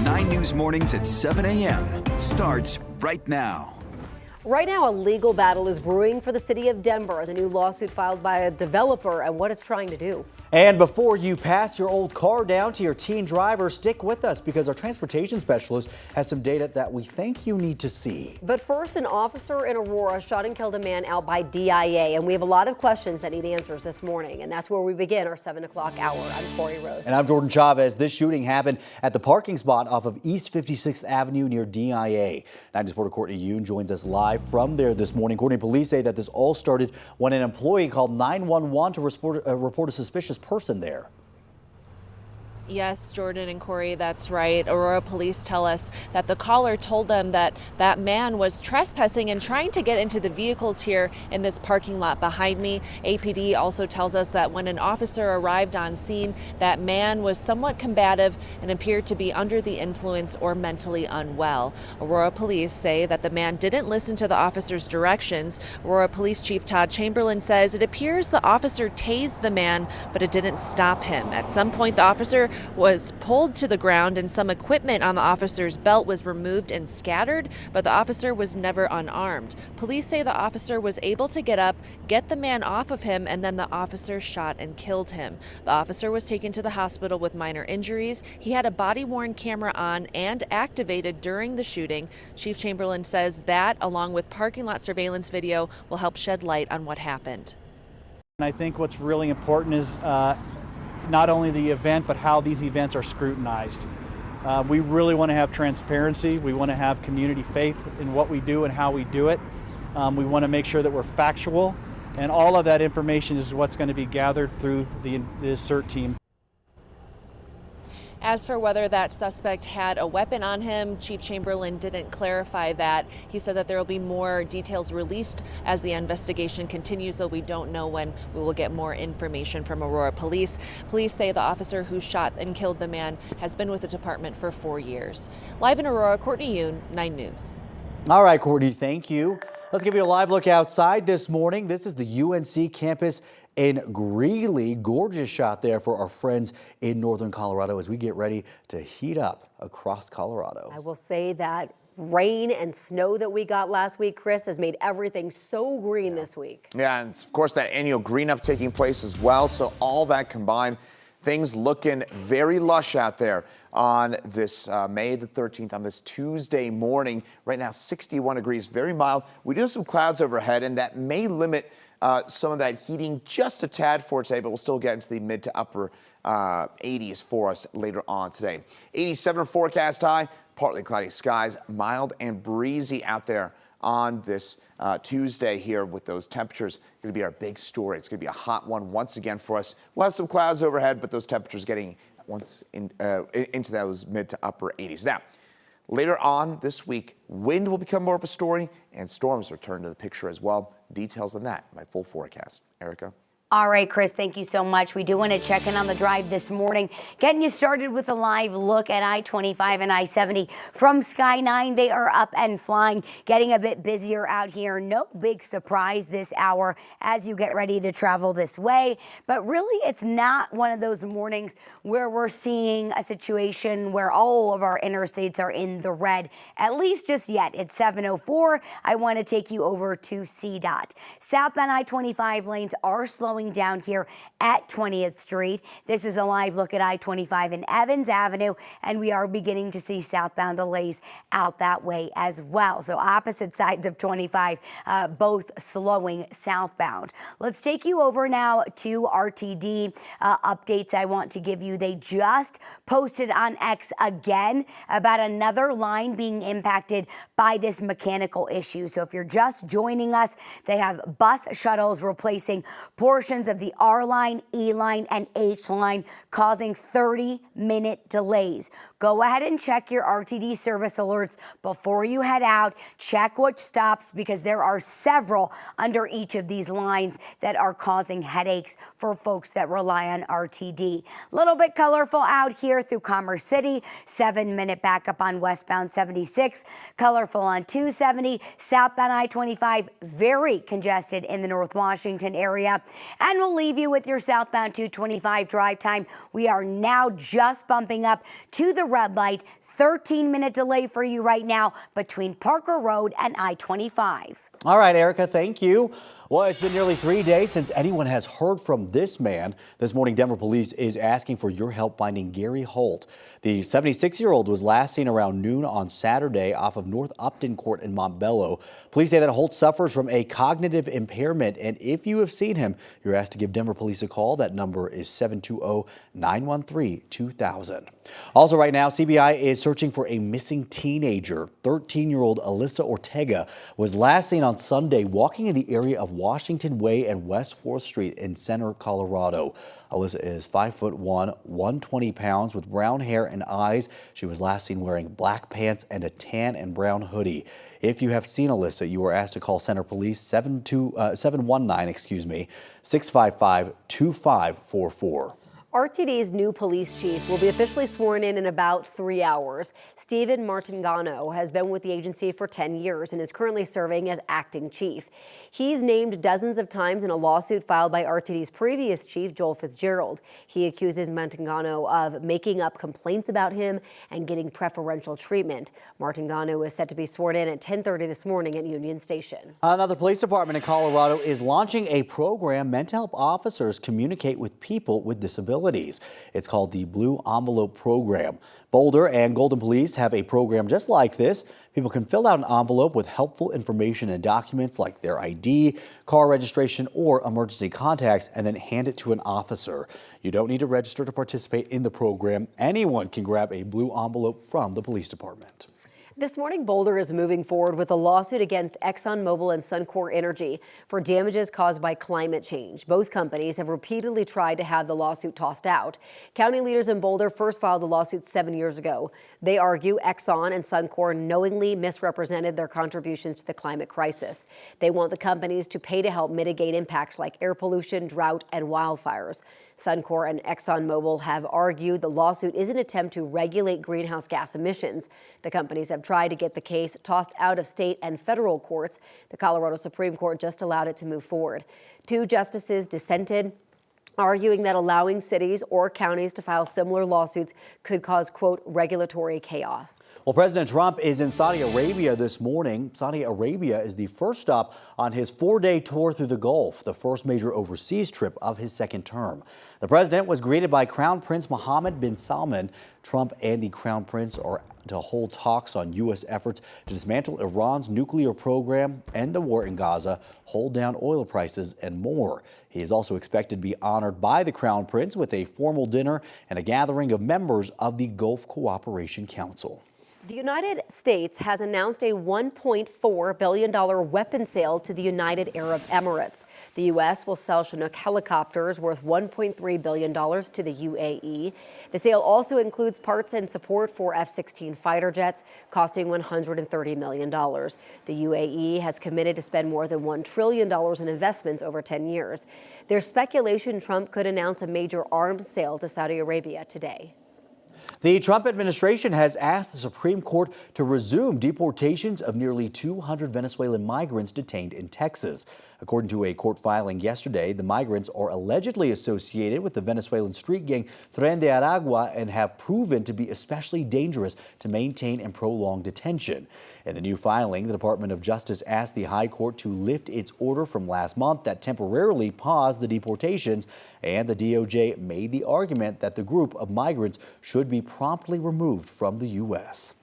9 News Mornings at 7 a.m. starts right now. Right now, a legal battle is brewing for the city of Denver, the new lawsuit filed by a developer and what it's trying to do. And before you pass your old car down to your teen driver, stick with us because our transportation specialist has some data that we think you need to see. But first, an officer in Aurora shot and killed a man out by DIA, and we have a lot of questions that need answers this morning, and that's where we begin our 7 o'clock hour. I'm Corey Rose. And I'm Jordan Chavez. This shooting happened at the parking spot off of East 56th Avenue near DIA. 9 News reporter Courtney Yoon joins us live from there this morning. Courtney, police say that this all started when an employee called 911 to report a suspicious person there. Yes, Jordan and Corey, that's right. Aurora police tell us that the caller told them that that man was trespassing and trying to get into the vehicles here in this parking lot behind me. APD also tells us that when an officer arrived on scene, that man was somewhat combative and appeared to be under the influence or mentally unwell. Aurora police say that the man didn't listen to the officer's directions. Aurora Police Chief Todd Chamberlain says it appears the officer tased the man, but it didn't stop him. At some point, the officer was pulled to the ground and some equipment on the officer's belt was removed and scattered, but the officer was never unarmed. Police say the officer was able to get up, get the man off of him, and then the officer shot and killed him. The officer was taken to the hospital with minor injuries. He had a body-worn camera on and activated during the shooting. Chief Chamberlain says that, along with parking lot surveillance video, will help shed light on what happened. And I think what's really important is not only the event, but how these events are scrutinized. We really want to have transparency. We want to have community faith in what we do and how we do it. We want to make sure that we're factual, and all of that information is what's going to be gathered through the CERT team. As for whether that suspect had a weapon on him, Chief Chamberlain didn't clarify that. He said that there will be more details released as the investigation continues, so we don't know when we will get more information from Aurora Police. Police say the officer who shot and killed the man has been with the department for 4 years. Live in Aurora, Courtney Yoon, 9 News. All right, Courtney, thank you. Let's give you a live look outside this morning. This is the UNC campus in Greeley. Gorgeous shot there for our friends in northern Colorado as we get ready to heat up across Colorado. I will say that rain and snow that we got last week, Chris, has made everything so green this week. Yeah, and of course that annual green up taking place as well. So all that combined, things looking very lush out there on this May the 13th, on this Tuesday morning. Right now, 61 degrees, very mild. We do have some clouds overhead, and that may limit some of that heating just a tad for today, but we'll still get into the mid to upper 80s for us later on today. 87 forecast high, partly cloudy skies, mild and breezy out there on this Tuesday here with those temperatures. Going to be our big story. It's going to be a hot one once again for us. We'll have some clouds overhead, but those temperatures getting into those mid to upper 80s. Now, later on this week, wind will become more of a story and storms return to the picture as well. Details on that, my full forecast. Erica. All right, Chris, thank you so much. We do want to check in on the drive this morning, getting you started with a live look at I-25 and I-70 from Sky 9. They are up and flying, getting a bit busier out here. No big surprise this hour as you get ready to travel this way. But really, it's not one of those mornings where we're seeing a situation where all of our interstates are in the red, at least just yet. It's 7:04. I want to take you over to CDOT. Southbound I-25 lanes are slowing down here at 20th Street. This is a live look at I-25 and Evans Avenue, and we are beginning to see southbound delays out that way as well. So opposite sides of 25, both slowing southbound. Let's take you over now to RTD updates I want to give you. They just posted on X again about another line being impacted by this mechanical issue. So if you're just joining us, they have bus shuttles replacing portions of the R line, E line, and H line, causing 30-minute delays. Go ahead and check your RTD service alerts before you head out. Check which stops, because there are several under each of these lines that are causing headaches for folks that rely on RTD. A little bit colorful out here through Commerce City. 7-minute backup on westbound 76. Colorful on 270. Southbound I-25, very congested in the North Washington area. And we'll leave you with your southbound 225 drive time. We are now just bumping up to the red light. 13-minute delay for you right now between Parker Road and I-25. All right, Erica, thank you. Well, it's been nearly 3 days since anyone has heard from this man. This morning, Denver police is asking for your help finding Gary Holt. The 76-year-old was last seen around noon on Saturday off of North Upton Court in Montbello. Police say that Holt suffers from a cognitive impairment, and if you have seen him, you're asked to give Denver police a call. That number is 720-913-2000. Also right now, CBI is searching for a missing teenager. 13-year-old Alyssa Ortega was last seen on Sunday walking in the area of Washington Way and West 4th Street in Center, Colorado. Alyssa is 5'1", 120 pounds with brown hair and eyes. She was last seen wearing black pants and a tan and brown hoodie. If you have seen Alyssa, you are asked to call Center Police 719-655-2544. RTD's new police chief will be officially sworn in about 3 hours. Stephen Martingano has been with the agency for 10 years and is currently serving as acting chief. He's named dozens of times in a lawsuit filed by RTD's previous chief, Joel Fitzgerald. He accuses Martingano of making up complaints about him and getting preferential treatment. Martingano is set to be sworn in at 10:30 this morning at Union Station. Another police department in Colorado is launching a program meant to help officers communicate with people with disabilities. It's called the Blue Envelope Program. Boulder and Golden Police have a program just like this. People can fill out an envelope with helpful information and documents like their ID, car registration, or emergency contacts, and then hand it to an officer. You don't need to register to participate in the program. Anyone can grab a blue envelope from the police department. This morning, Boulder is moving forward with a lawsuit against ExxonMobil and Suncor Energy for damages caused by climate change. Both companies have repeatedly tried to have the lawsuit tossed out. County leaders in Boulder first filed the lawsuit 7 years ago. They argue Exxon and Suncor knowingly misrepresented their contributions to the climate crisis. They want the companies to pay to help mitigate impacts like air pollution, drought, and wildfires. Suncor and ExxonMobil have argued the lawsuit is an attempt to regulate greenhouse gas emissions. The companies have tried to get the case tossed out of state and federal courts. The Colorado Supreme Court just allowed it to move forward. 2 justices dissented, arguing that allowing cities or counties to file similar lawsuits could cause, quote, regulatory chaos. Well, President Trump is in Saudi Arabia this morning. Saudi Arabia is the first stop on his 4-day tour through the Gulf, the first major overseas trip of his second term. The president was greeted by Crown Prince Mohammed bin Salman. Trump and the Crown Prince are to hold talks on U.S. efforts to dismantle Iran's nuclear program, end the war in Gaza, hold down oil prices, and more. He is also expected to be honored by the Crown Prince with a formal dinner and a gathering of members of the Gulf Cooperation Council. The United States has announced a $1.4 billion weapon sale to the United Arab Emirates. The U.S. will sell Chinook helicopters worth $1.3 billion to the UAE. The sale also includes parts and support for F-16 fighter jets, costing $130 million. The UAE has committed to spend more than $1 trillion in investments over 10 years. There's speculation Trump could announce a major arms sale to Saudi Arabia today. The Trump administration has asked the Supreme Court to resume deportations of nearly 200 Venezuelan migrants detained in Texas. According to a court filing yesterday, the migrants are allegedly associated with the Venezuelan street gang Tren de Aragua and have proven to be especially dangerous to maintain and prolong detention. In the new filing, the Department of Justice asked the High Court to lift its order from last month that temporarily paused the deportations, and the DOJ made the argument that the group of migrants should be promptly removed from the U.S.